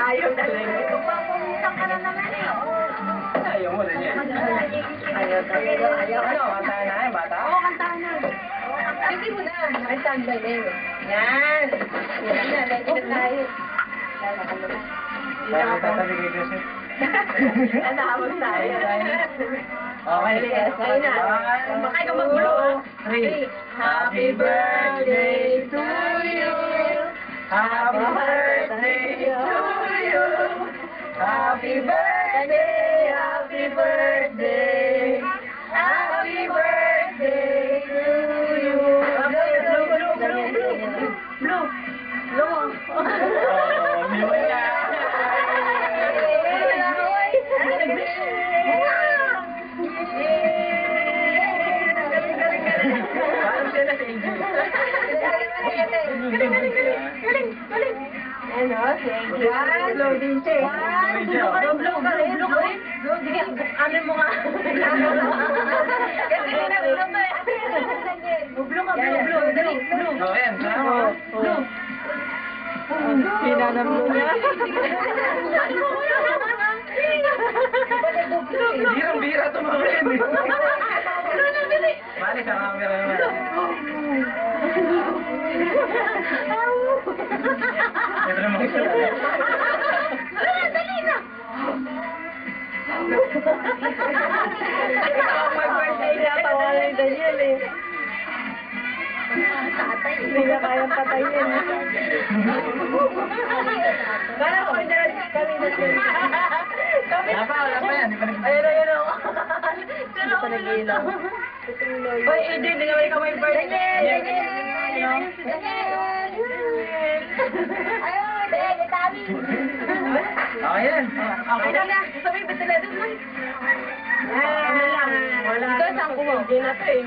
Ayaw talaga. Pumunta ka na naman eh. Ayaw mo rin yan. Ayaw talaga. Ayaw. Ano, kantahan na yan, bata? Oo, kantahan na. Sige mo na. Ay, standby na yun. Yan. Yan na, ready na tayo. Lala ka naman. Kaya tatabi kay Joseph. Nahabag tayo. Okay, Ayun na. Makay ka mag-blow. 3. Happy birthday to you. Happy birthday to you. Happy birthday, happy birthday. Happy birthday to you. Blue, blue, blue, blue. Blue. Blue. Oh, liwa niya. Paano siya na sa Angel? Ano, sige. Blue din siya. Blow ka rin. Blow ka rin. Sige, ano mo nga. Kasi na blow ka eh. Blow ka, blow, blow. Dali, blow. Oh, yan. Blow. Hinanap mo niya. Birang-bira ito mga rin eh. Balik sa camera naman. Ito naman isa. Dali na. Mag-birthday niya, tawanan ni Daniel eh. Hindi na kayang patayin. Kala ko kami na Wala pa yan. Di pa Ayun, ayun ako. Pero ako nag-ilaw. Hoy, Eden, hindi naman ikaw may birthday. Daniel! Ayun, Dede, Tami. Okay yan. Okay na. Sabi, ba't sila doon? Wala. Ikaw, saan ko mo? Hindi na to eh.